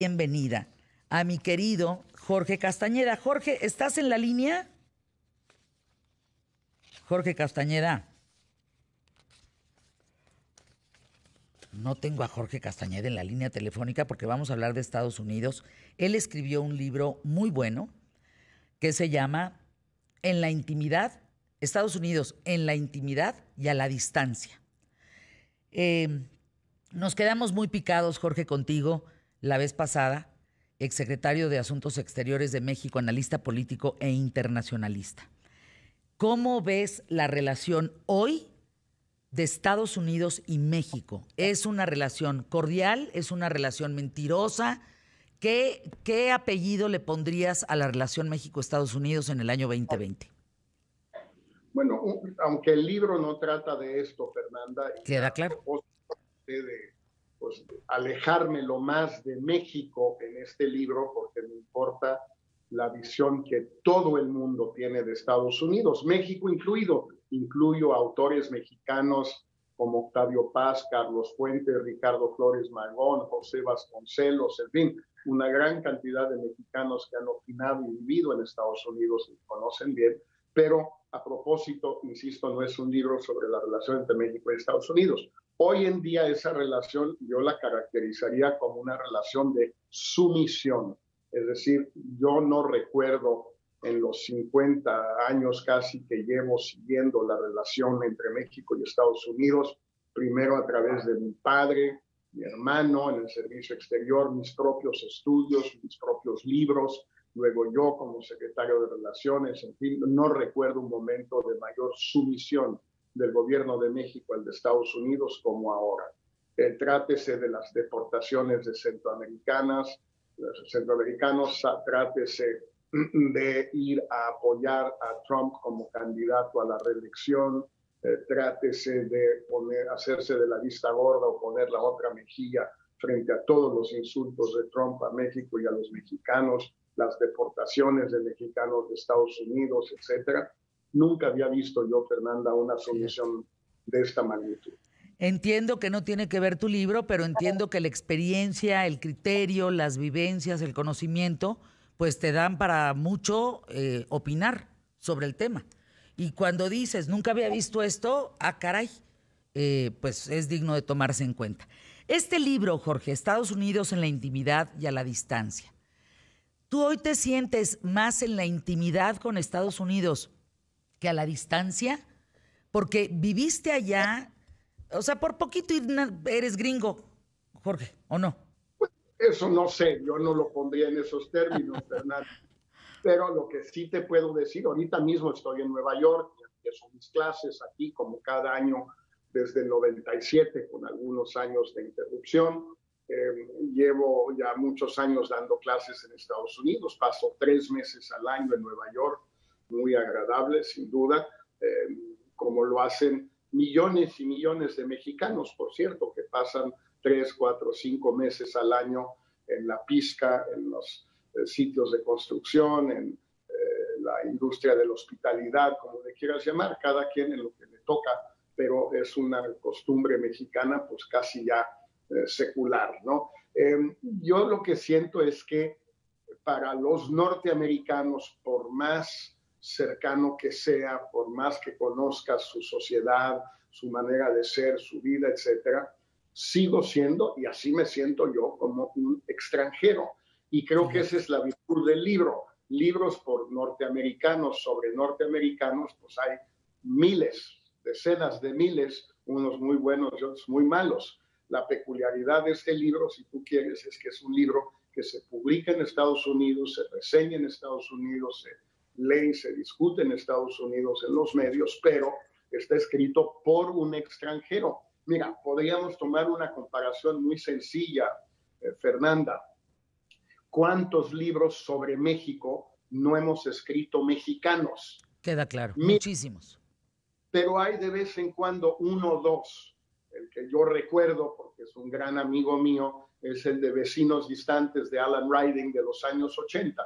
bienvenida a mi querido Jorge Castañeda. Jorge, ¿estás en la línea? Jorge Castañeda. No tengo a Jorge Castañeda en la línea telefónica porque vamos a hablar de Estados Unidos. Él escribió un libro muy bueno que se llama En la intimidad, Estados Unidos en la intimidad y a la distancia. Nos quedamos muy picados, Jorge, contigo la vez pasada, exsecretario de Asuntos Exteriores de México, analista político e internacionalista. ¿Cómo ves la relación hoy de Estados Unidos y México? ¿Es una relación cordial? ¿Es una relación mentirosa? ¿Qué apellido le pondrías a la relación México-Estados Unidos en el año 2020? Bueno, aunque el libro no trata de esto, Fernanda, y ¿Queda a claro? propósito de pues, alejarme lo más de México en este libro, porque me importa la visión que todo el mundo tiene de Estados Unidos, México incluido. Incluyo autores mexicanos como Octavio Paz, Carlos Fuentes, Ricardo Flores Magón, José Vasconcelos, en fin, una gran cantidad de mexicanos que han opinado y vivido en Estados Unidos y conocen bien. Pero a propósito, insisto, no es un libro sobre la relación entre México y Estados Unidos. Hoy en día esa relación yo la caracterizaría como una relación de sumisión. Es decir, yo no recuerdo en los 50 años casi que llevo siguiendo la relación entre México y Estados Unidos, primero a través de mi padre, mi hermano en el servicio exterior, mis propios estudios, mis propios libros, luego yo como secretario de Relaciones, en fin, no recuerdo un momento de mayor sumisión del gobierno de México al de Estados Unidos como ahora. Trátese de las deportaciones de centroamericanos, trátese de ir a apoyar a Trump como candidato a la reelección, trátese de hacerse de la vista gorda o poner la otra mejilla frente a todos los insultos de Trump a México y a los mexicanos, las deportaciones de mexicanos de Estados Unidos, etcétera. Nunca había visto yo, Fernanda, una solución de esta magnitud. Entiendo que no tiene que ver tu libro, pero entiendo que la experiencia, el criterio, las vivencias, el conocimiento, pues te dan para mucho opinar sobre el tema. Y cuando dices, nunca había visto esto, caray, pues es digno de tomarse en cuenta. Este libro, Jorge, Estados Unidos en la intimidad y a la distancia. ¿Tú hoy te sientes más en la intimidad con Estados Unidos que a la distancia? Porque viviste allá, o sea, por poquito eres gringo, Jorge, ¿o no? Eso no sé, yo no lo pondría en esos términos, Fernanda. Pero lo que sí te puedo decir, ahorita mismo estoy en Nueva York, empiezo mis clases aquí como cada año desde el 97, con algunos años de interrupción. Llevo ya muchos años dando clases en Estados Unidos, paso 3 meses al año en Nueva York, muy agradable, sin duda, como lo hacen millones y millones de mexicanos, por cierto, que pasan 3, 4, 5 meses al año en la pizca, en los sitios de construcción, en la industria de la hospitalidad, como le quieras llamar, cada quien en lo que le toca, pero es una costumbre mexicana pues casi ya secular, ¿no? Yo lo que siento es que para los norteamericanos, por más cercano que sea, por más que conozca su sociedad, su manera de ser, su vida, etcétera, sigo siendo, y así me siento yo, como un extranjero. Y creo que esa es la virtud del libro. Libros por norteamericanos sobre norteamericanos, pues hay miles, decenas de miles, unos muy buenos y otros muy malos. La peculiaridad de este libro, si tú quieres, es que es un libro que se publica en Estados Unidos, se reseña en Estados Unidos, se lee y se discute en Estados Unidos en los medios, pero está escrito por un extranjero. Mira, podríamos tomar una comparación muy sencilla, Fernanda. ¿Cuántos libros sobre México no hemos escrito mexicanos? Queda claro, muchísimos. Pero hay de vez en cuando uno o dos. El que yo recuerdo, porque es un gran amigo mío, es el de Vecinos Distantes de Alan Riding de los años 80,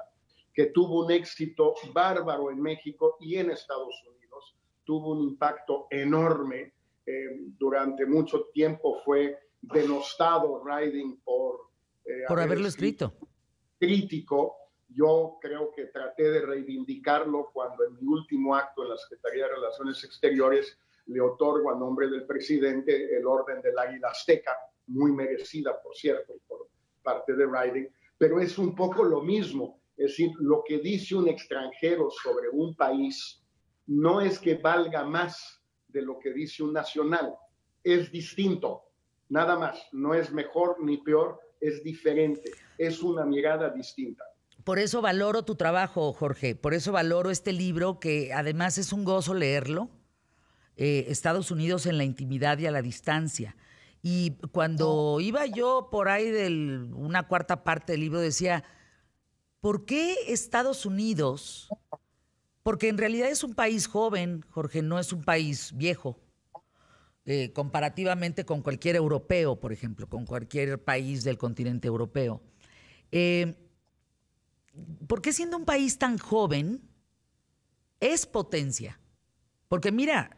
que tuvo un éxito bárbaro en México y en Estados Unidos. Tuvo un impacto enorme. Durante mucho tiempo fue denostado Riding por Por haberlo escrito. Crítico. Yo creo que traté de reivindicarlo cuando en mi último acto en la Secretaría de Relaciones Exteriores le otorgo a nombre del presidente el Orden del Águila Azteca, muy merecida, por cierto, por parte de Riding, pero es un poco lo mismo. Es decir, lo que dice un extranjero sobre un país no es que valga más de lo que dice un nacional, es distinto, nada más, no es mejor ni peor, es diferente, es una mirada distinta. Por eso valoro tu trabajo, Jorge, por eso valoro este libro, que además es un gozo leerlo, Estados Unidos en la intimidad y a la distancia. Y cuando iba yo por ahí de una cuarta parte del libro decía, ¿por qué Estados Unidos? Porque en realidad es un país joven, Jorge, no es un país viejo, comparativamente con cualquier europeo, por ejemplo, con cualquier país del continente europeo. ¿Por qué siendo un país tan joven es potencia? Porque mira,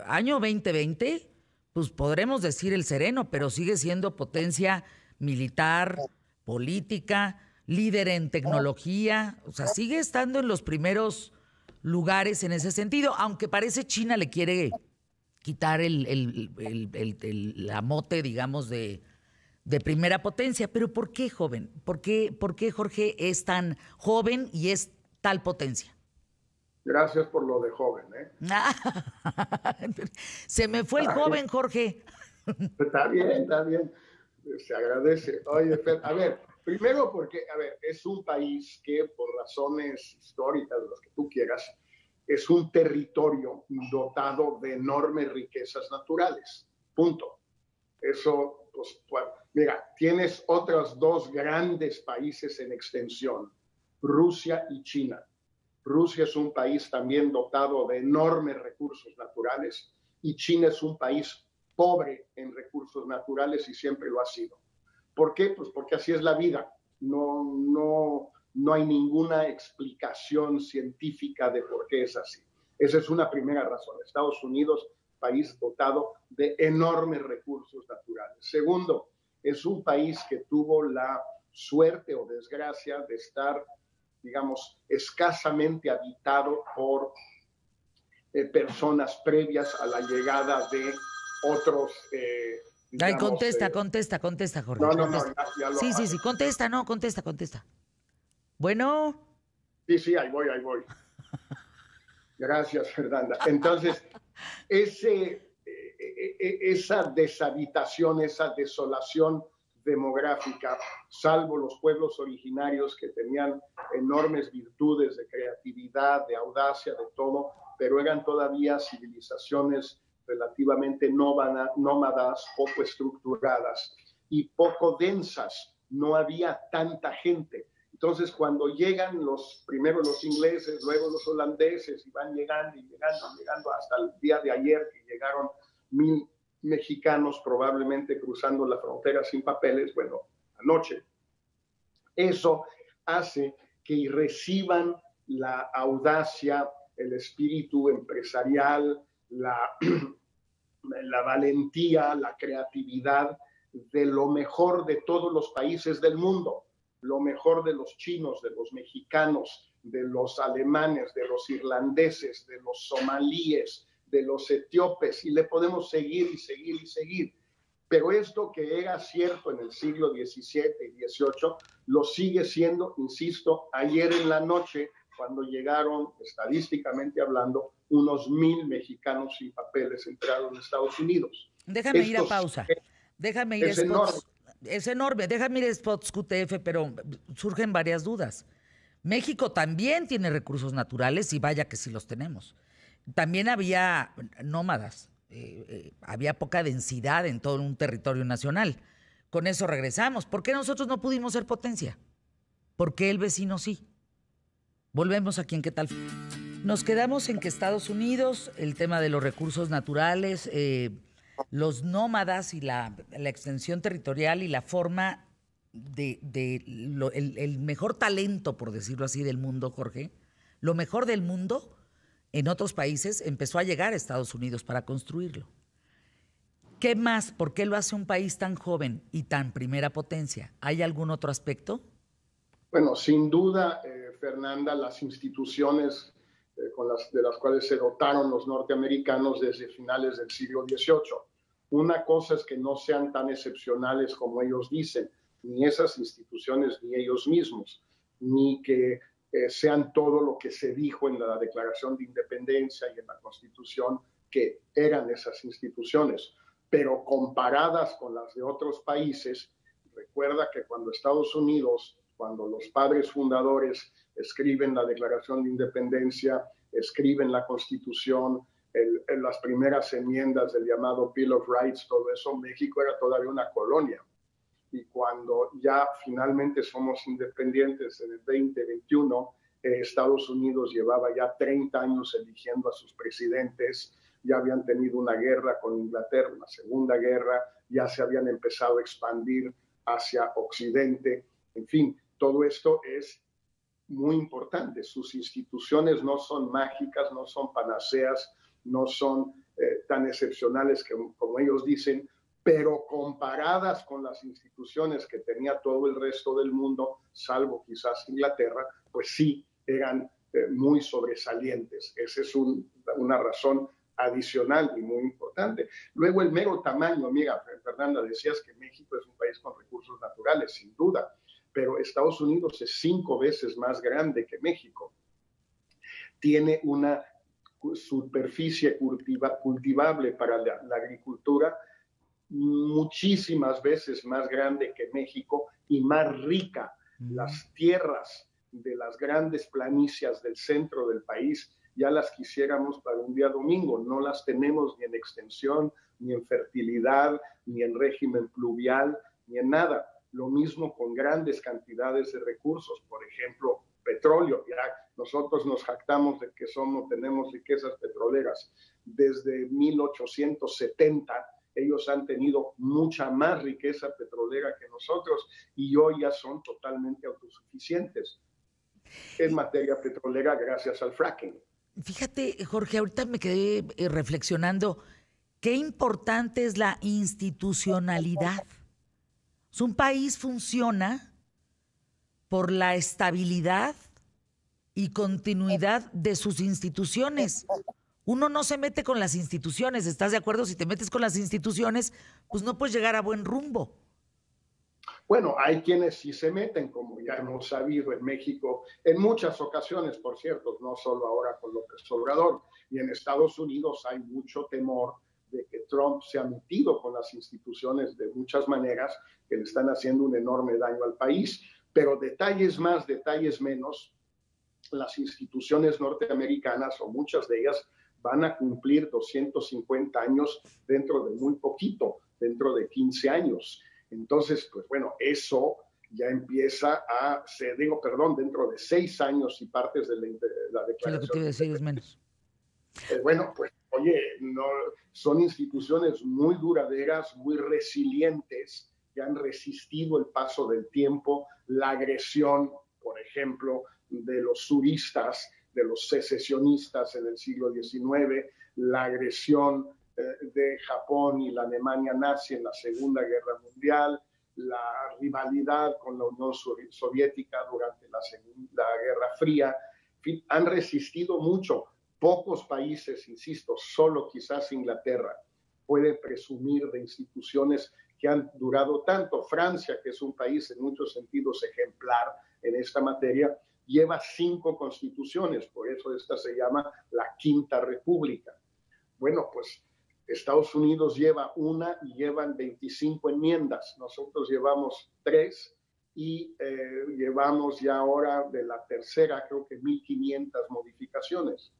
año 2020, pues podremos decir el sereno, pero sigue siendo potencia militar, política, líder en tecnología, o sea, sigue estando en los primeros lugares en ese sentido, aunque parece China le quiere quitar la mote, digamos, de primera potencia. Pero ¿por qué, joven? ¿Por qué Jorge es tan joven y es tal potencia? Gracias por lo de joven, ¿eh? Se me fue el joven, Jorge. Está bien, se agradece. Oye, a ver, primero porque, a ver, es un país que por razones históricas, de las que tú quieras, es un territorio dotado de enormes riquezas naturales. Punto. Eso, pues, mira, tienes otros dos grandes países en extensión, Rusia y China. Rusia es un país también dotado de enormes recursos naturales y China es un país pobre en recursos naturales y siempre lo ha sido. ¿Por qué? Pues porque así es la vida. No hay ninguna explicación científica de por qué es así. Esa es una primera razón. Estados Unidos, país dotado de enormes recursos naturales. Segundo, es un país que tuvo la suerte o desgracia de estar, digamos, escasamente habitado por personas previas a la llegada de otros, digamos... Ay, contesta, Jorge. No, ya lo... Sí, contesta. Bueno. Sí, ahí voy. Gracias, Fernanda. Entonces, esa deshabitación, esa desolación demográfica, salvo los pueblos originarios que tenían enormes virtudes de creatividad, de audacia, de todo, pero eran todavía civilizaciones relativamente nómadas, poco estructuradas y poco densas. No había tanta gente. Entonces, cuando llegan primero los ingleses, luego los holandeses, y van llegando hasta el día de ayer, que llegaron 1,000 mexicanos probablemente cruzando la frontera sin papeles, bueno, anoche. Eso hace que reciban la audacia, el espíritu empresarial, la valentía, la creatividad de lo mejor de todos los países del mundo, lo mejor de los chinos, de los mexicanos, de los alemanes, de los irlandeses, de los somalíes, de los etíopes, y le podemos seguir. Pero esto que era cierto en el siglo XVII y XVIII, lo sigue siendo, insisto, ayer en la noche, cuando llegaron, estadísticamente hablando, unos 1,000 mexicanos sin papeles entraron a Estados Unidos. Déjame ir a pausa. Déjame ir a spots. Es enorme. Déjame ir a spots QTF, pero surgen varias dudas. México también tiene recursos naturales y vaya que sí los tenemos. También había nómadas, había poca densidad en todo un territorio nacional. Con eso regresamos. ¿Por qué nosotros no pudimos ser potencia? ¿Por qué el vecino sí? Volvemos aquí en ¿Qué tal? Nos quedamos en que Estados Unidos, el tema de los recursos naturales, los nómadas y la extensión territorial y la forma el mejor talento, por decirlo así, del mundo, Jorge, lo mejor del mundo en otros países empezó a llegar a Estados Unidos para construirlo. ¿Qué más? ¿Por qué lo hace un país tan joven y tan primera potencia? ¿Hay algún otro aspecto? Bueno, sin duda, Fernanda, las instituciones de las cuales se dotaron los norteamericanos desde finales del siglo XVIII. Una cosa es que no sean tan excepcionales como ellos dicen, ni esas instituciones ni ellos mismos, ni que sean todo lo que se dijo en la Declaración de Independencia y en la Constitución que eran esas instituciones, pero comparadas con las de otros países, recuerda que cuando los padres fundadores escriben la Declaración de Independencia, escriben la Constitución, las primeras enmiendas del llamado Bill of Rights, todo eso, México era todavía una colonia. Y cuando ya finalmente somos independientes en el 2021, Estados Unidos llevaba ya 30 años eligiendo a sus presidentes, ya habían tenido una guerra con Inglaterra, una segunda guerra, ya se habían empezado a expandir hacia Occidente, en fin, todo esto es muy importante. Sus instituciones no son mágicas, no son panaceas, no son tan excepcionales como ellos dicen, pero comparadas con las instituciones que tenía todo el resto del mundo, salvo quizás Inglaterra, pues sí, eran muy sobresalientes. Esa es una razón adicional y muy importante. Luego el mero tamaño, amiga Fernanda, decías que México es un país con recursos naturales, sin duda, pero Estados Unidos es 5 veces más grande que México. Tiene una superficie cultivable para la agricultura muchísimas veces más grande que México y más rica. Las tierras de las grandes planicias del centro del país ya las quisiéramos para un día domingo, no las tenemos ni en extensión, ni en fertilidad, ni en régimen pluvial, ni en nada. Lo mismo con grandes cantidades de recursos, por ejemplo, petróleo. Ya nosotros nos jactamos de que tenemos riquezas petroleras. Desde 1870 ellos han tenido mucha más riqueza petrolera que nosotros y hoy ya son totalmente autosuficientes en materia petrolera gracias al fracking. Fíjate, Jorge, ahorita me quedé reflexionando, qué importante es la institucionalidad. Un país funciona por la estabilidad y continuidad de sus instituciones. Uno no se mete con las instituciones, ¿estás de acuerdo? Si te metes con las instituciones, pues no puedes llegar a buen rumbo. Bueno, hay quienes sí se meten, como ya hemos sabido en México, en muchas ocasiones, por cierto, no solo ahora con López Obrador, y en Estados Unidos hay mucho temor de que Trump se ha metido con las instituciones de muchas maneras que le están haciendo un enorme daño al país. Pero detalles más, detalles menos, las instituciones norteamericanas, o muchas de ellas, van a cumplir 250 años dentro de muy poquito, dentro de 15 años. Entonces, pues bueno, eso ya empieza dentro de 6 años y partes de la declaración. Sí, lo que te iba a decir es menos. Bueno, pues oye, no, son instituciones muy duraderas, muy resilientes, que han resistido el paso del tiempo, la agresión, por ejemplo, de los suristas, de los secesionistas en el siglo XIX, la agresión de Japón y la Alemania nazi en la Segunda Guerra Mundial, la rivalidad con la Unión Soviética durante la Guerra Fría. En fin, han resistido mucho. Pocos países, insisto, solo quizás Inglaterra, puede presumir de instituciones que han durado tanto. Francia, que es un país en muchos sentidos ejemplar en esta materia, lleva 5 constituciones, por eso esta se llama la Quinta República. Bueno, pues Estados Unidos lleva una y llevan 25 enmiendas. Nosotros llevamos 3 y llevamos ya ahora de la tercera, creo que 1,500 modificaciones.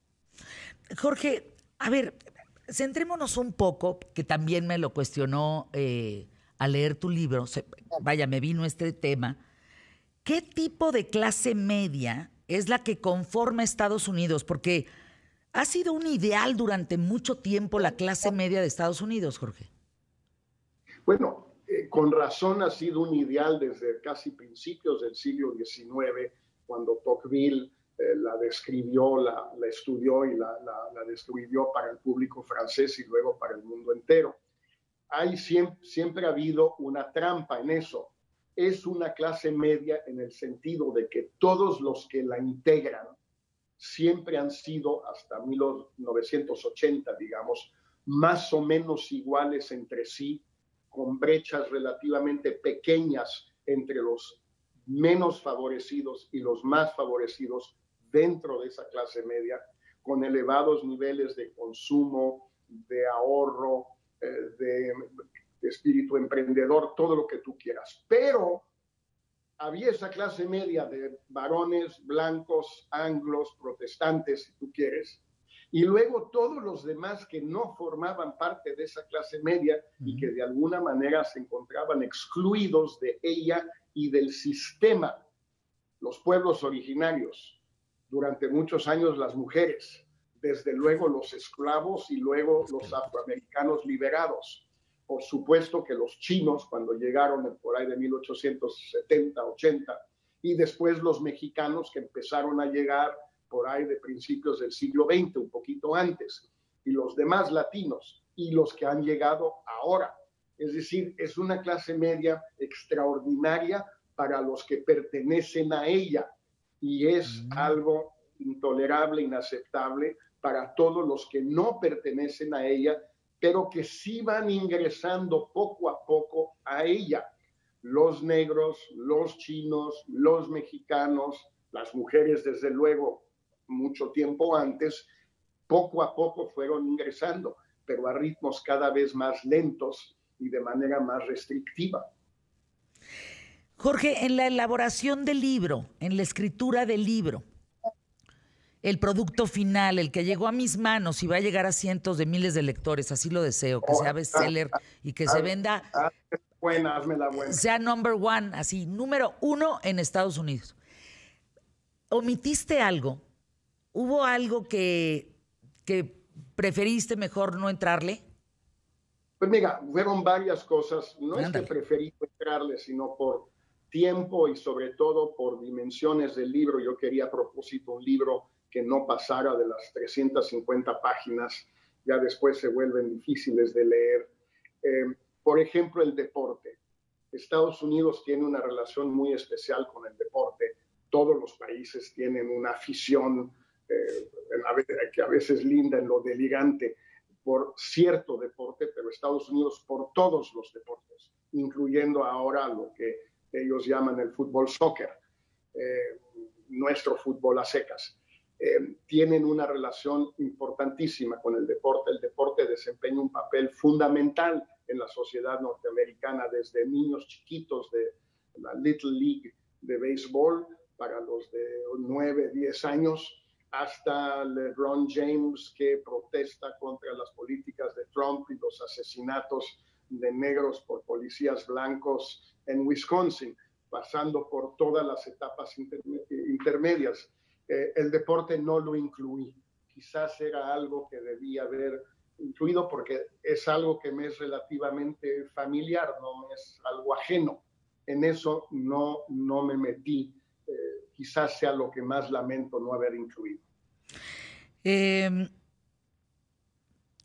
Jorge, a ver, centrémonos un poco, que también me lo cuestionó al leer tu libro, vaya, me vino este tema. ¿Qué tipo de clase media es la que conforma Estados Unidos? Porque ha sido un ideal durante mucho tiempo la clase media de Estados Unidos, Jorge. Bueno, con razón ha sido un ideal desde casi principios del siglo XIX, cuando Tocqueville la describió, la estudió y la describió para el público francés y luego para el mundo entero. siempre ha habido una trampa en eso. Es una clase media en el sentido de que todos los que la integran siempre han sido, hasta 1980, digamos, más o menos iguales entre sí, con brechas relativamente pequeñas entre los menos favorecidos y los más favorecidos dentro de esa clase media, con elevados niveles de consumo, de ahorro, de espíritu emprendedor, todo lo que tú quieras. Pero había esa clase media de varones blancos, anglos, protestantes, si tú quieres, y luego todos los demás que no formaban parte de esa clase media y que de alguna manera se encontraban excluidos de ella y del sistema. Los pueblos originarios, durante muchos años las mujeres, desde luego los esclavos y luego los afroamericanos liberados. Por supuesto que los chinos, cuando llegaron por ahí de 1870, 80, y después los mexicanos que empezaron a llegar por ahí de principios del siglo XX, un poquito antes, y los demás latinos, y los que han llegado ahora. Es decir, es una clase media extraordinaria para los que pertenecen a ella, y es algo intolerable, inaceptable para todos los que no pertenecen a ella, pero que sí van ingresando poco a poco a ella. Los negros, los chinos, los mexicanos, las mujeres, desde luego, mucho tiempo antes, poco a poco fueron ingresando, pero a ritmos cada vez más lentos y de manera más restrictiva. Jorge, en la elaboración del libro, en la escritura del libro, el producto final, el que llegó a mis manos y va a llegar a cientos de miles de lectores, así lo deseo, que sea bestseller y que se venda, hazme la buena. sea number one, así, número 1 en Estados Unidos. ¿Omitiste algo? ¿Hubo algo que preferiste mejor no entrarle? Pues mira, fueron varias cosas. No es que preferí entrarle, sino por tiempo y sobre todo por dimensiones del libro. Yo quería a propósito un libro que no pasara de las 350 páginas. Ya después se vuelven difíciles de leer. Por ejemplo, el deporte. Estados Unidos tiene una relación muy especial con el deporte. Todos los países tienen una afición que a veces linda en lo delirante por cierto deporte, pero Estados Unidos por todos los deportes, incluyendo ahora lo que ellos llaman el fútbol soccer, nuestro fútbol a secas. Tienen una relación importantísima con el deporte. El deporte desempeña un papel fundamental en la sociedad norteamericana, desde niños chiquitos de la Little League de béisbol para los de 9, 10 años, hasta LeBron James, que protesta contra las políticas de Trump y los asesinatos de negros por policías blancos en Wisconsin, pasando por todas las etapas intermedias. El deporte no lo incluí. Quizás era algo que debía haber incluido porque es algo que me es relativamente familiar, no es algo ajeno. En eso no me metí. Quizás sea lo que más lamento no haber incluido.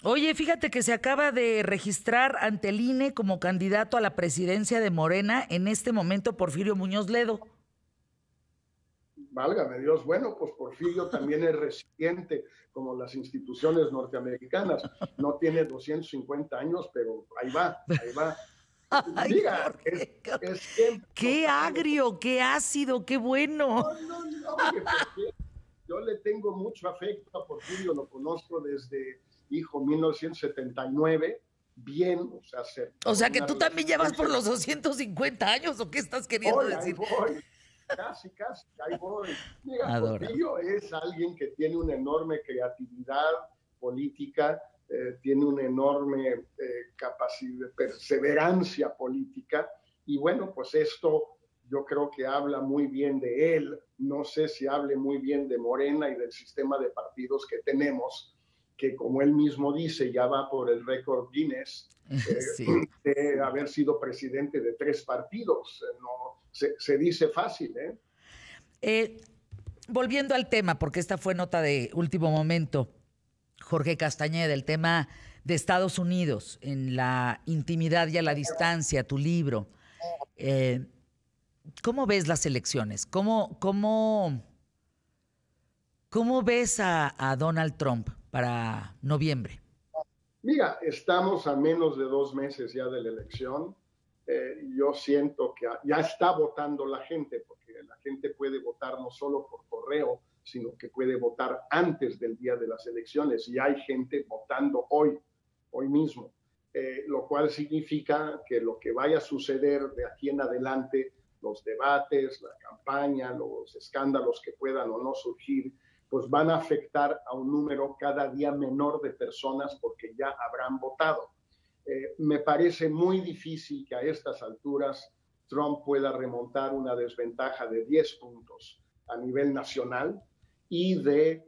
Oye, fíjate que se acaba de registrar ante el INE como candidato a la presidencia de Morena en este momento Porfirio Muñoz Ledo. Válgame Dios, bueno, pues Porfirio también es reciente, como las instituciones norteamericanas. No tiene 250 años, pero ahí va. Ay, diga, qué agrio, qué ácido, qué bueno. No, porque yo le tengo mucho afecto a Porfirio, lo conozco desde, 1979, bien, o sea que tú también llevas por los 250 años, ¿o qué estás queriendo decir? Casi, ahí voy. Mira, Porfirio es alguien que tiene una enorme creatividad política, tiene una enorme capacidad de perseverancia política, y bueno, pues esto yo creo que habla muy bien de él. No sé si hable muy bien de Morena y del sistema de partidos que tenemos, que como él mismo dice, ya va por el récord Guinness sí, de haber sido presidente de 3 partidos. No, se dice fácil, volviendo al tema, porque esta fue nota de último momento, Jorge Castañeda, el tema de Estados Unidos, en la intimidad y a la distancia, tu libro. ¿Cómo ves las elecciones? ¿Cómo ves a Donald Trump para noviembre? Mira, estamos a menos de 2 meses ya de la elección. Yo siento que ya está votando la gente, porque la gente puede votar no solo por correo, sino que puede votar antes del día de las elecciones. Y hay gente votando hoy mismo. Lo cual significa que lo que vaya a suceder de aquí en adelante, los debates, la campaña, los escándalos que puedan o no surgir, pues van a afectar a un número cada día menor de personas porque ya habrán votado. Me parece muy difícil que a estas alturas Trump pueda remontar una desventaja de 10 puntos a nivel nacional y de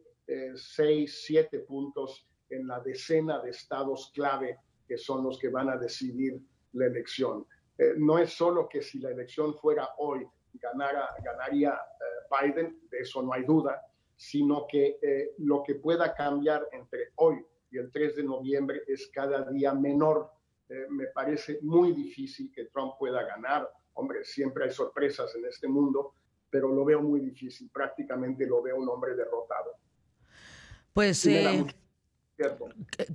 6, 7 puntos en la decena de estados clave que son los que van a decidir la elección. No es solo que si la elección fuera hoy ganaría Biden, de eso no hay duda, sino que lo que pueda cambiar entre hoy y el 3 de noviembre es cada día menor. Me parece muy difícil que Trump pueda ganar. Hombre, siempre hay sorpresas en este mundo, pero lo veo muy difícil. Prácticamente lo veo un hombre derrotado. Pues sí, me da mucho cierto.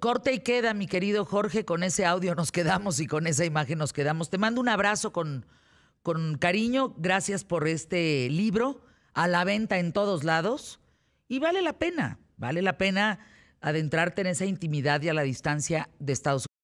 Corte y queda, mi querido Jorge, con ese audio nos quedamos y con esa imagen nos quedamos. Te mando un abrazo con cariño. Gracias por este libro, a la venta en todos lados. Y vale la pena adentrarte en esa intimidad y a la distancia de Estados Unidos.